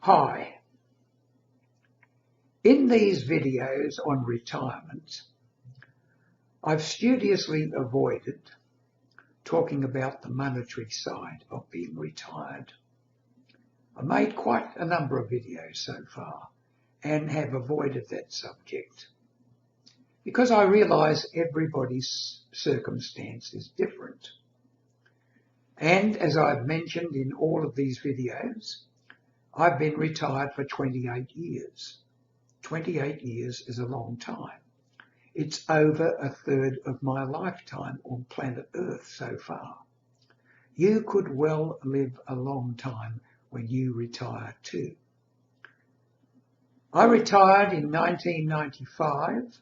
Hi. In these videos on retirement, I've studiously avoided talking about the monetary side of being retired. I made quite a number of videos so far and have avoided that subject because I realise everybody's circumstance is different. And as I've mentioned in all of these videos, I've been retired for 28 years. 28 years is a long time. It's over a third of my lifetime on planet Earth so far. You could well live a long time when you retire too. I retired in 1995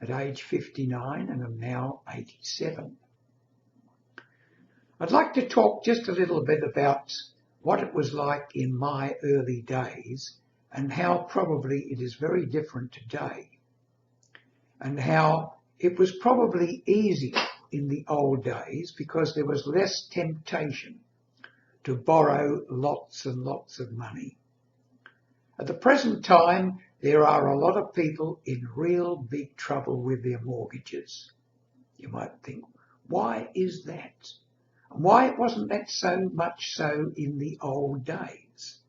at age 59 and I'm now 87. I'd like to talk just a little bit about what it was like in my early days and how probably it is very different today, and how it was probably easier in the old days because there was less temptation to borrow lots and lots of money. At the present time, there are a lot of people in real big trouble with their mortgages. You might think, why is that? And why wasn't that so much so in the old days?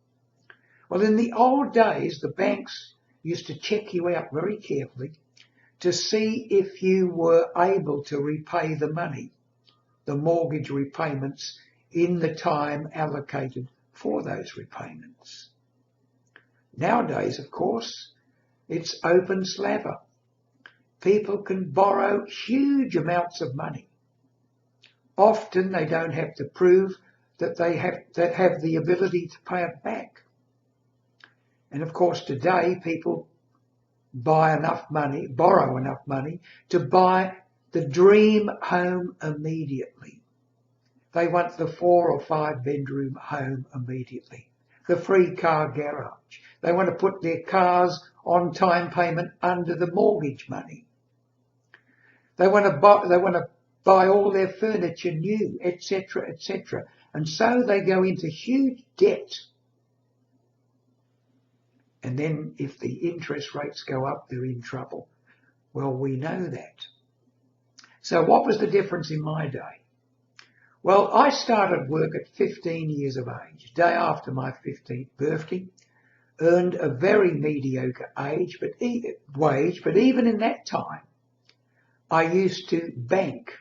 Well, in the old days, the banks used to check you out very carefully to see if you were able to repay the money, the mortgage repayments, in the time allocated for those repayments. Nowadays, of course, it's open slather. People can borrow huge amounts of money. Often they don't have to prove that they have the ability to pay it back. And of course today people borrow enough money to buy the dream home immediately. They want the 4 or 5 bedroom home immediately, the free car garage. They want to put their cars on time payment under the mortgage money. They want to buy all their furniture new, etc., etc. And so they go into huge debt. And then if the interest rates go up, they're in trouble. Well, we know that. So what was the difference in my day? Well, I started work at 15 years of age, day after my 15th birthday, earned a very mediocre wage, but even in that time, I used to bank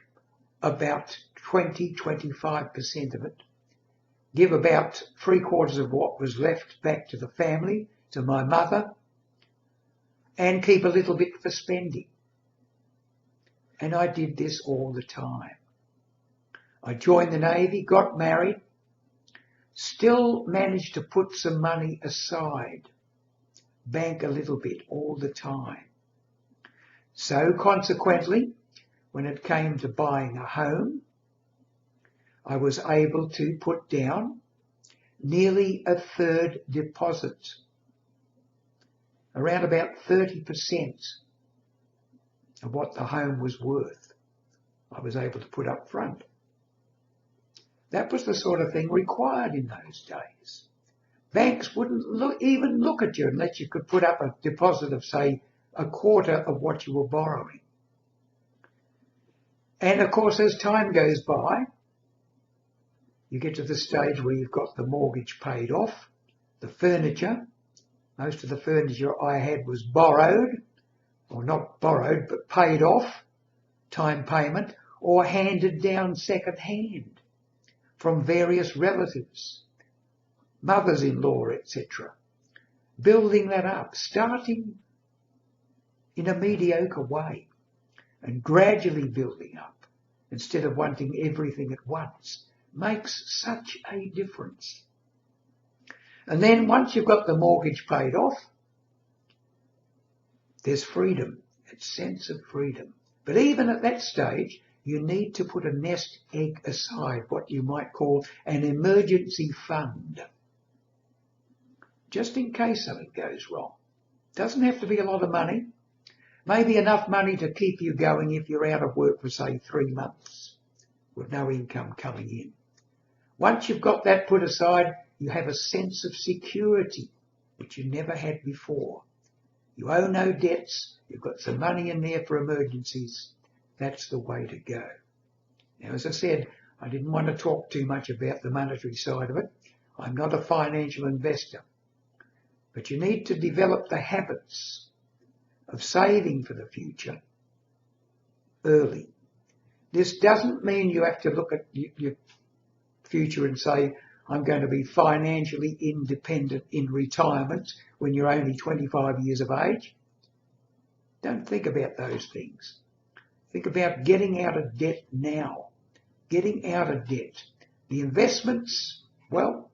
about 20–25% of it, give about 3/4 of what was left back to the family, to my mother, and keep a little bit for spending. And I did this all the time. I joined the Navy, got married, still managed to put some money aside, bank a little bit all the time. So consequently, when it came to buying a home, I was able to put down nearly a third deposit, around about 30% of what the home was worth. I was able to put up front. That was the sort of thing required in those days. Banks wouldn't even look at you unless you could put up a deposit of, say, 1/4 of what you were borrowing. And of course, as time goes by, you get to the stage where you've got the mortgage paid off, the furniture. Most of the furniture I had was borrowed, or not borrowed, but paid off, time payment, or handed down second hand from various relatives, mothers-in-law, etc. Building that up, starting in a mediocre way and gradually building up instead of wanting everything at once makes such a difference. And then once you've got the mortgage paid off, there's freedom, a sense of freedom. But even at that stage, you need to put a nest egg aside, what you might call an emergency fund, just in case something goes wrong. Doesn't have to be a lot of money, maybe enough money to keep you going if you're out of work for, say, 3 months with no income coming in. Once you've got that put aside, you have a sense of security, which you never had before. You owe no debts. You've got some money in there for emergencies. That's the way to go. Now, as I said, I didn't want to talk too much about the monetary side of it. I'm not a financial investor. But you need to develop the habits of saving for the future early. This doesn't mean you have to look at your future and say, I'm going to be financially independent in retirement when you're only 25 years of age. Don't think about those things. Think about getting out of debt now. Getting out of debt. The investments, well,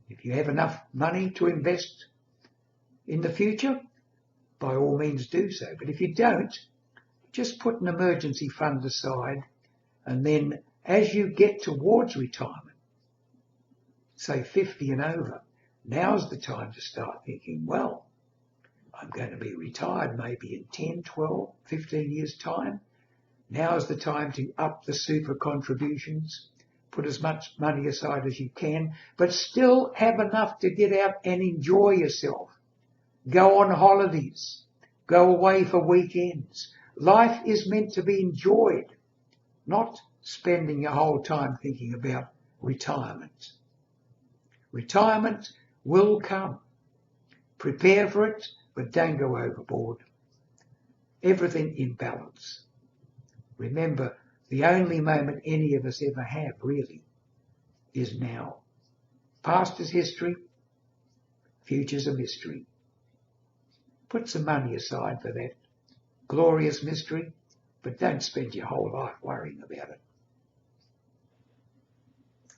if you have enough money to invest in the future, by all means do so. But if you don't, just put an emergency fund aside, and then as you get towards retirement, say 50 and over, now's the time to start thinking, well, I'm going to be retired maybe in 10, 12, 15 years' time. Now's the time to up the super contributions, put as much money aside as you can, but still have enough to get out and enjoy yourself. Go on holidays. Go away for weekends. Life is meant to be enjoyed, not spending your whole time thinking about retirement. Retirement will come. Prepare for it, but don't go overboard. Everything in balance. Remember, the only moment any of us ever have, really, is now. Past is history. Future's a mystery. Put some money aside for that glorious mystery, but don't spend your whole life worrying about it.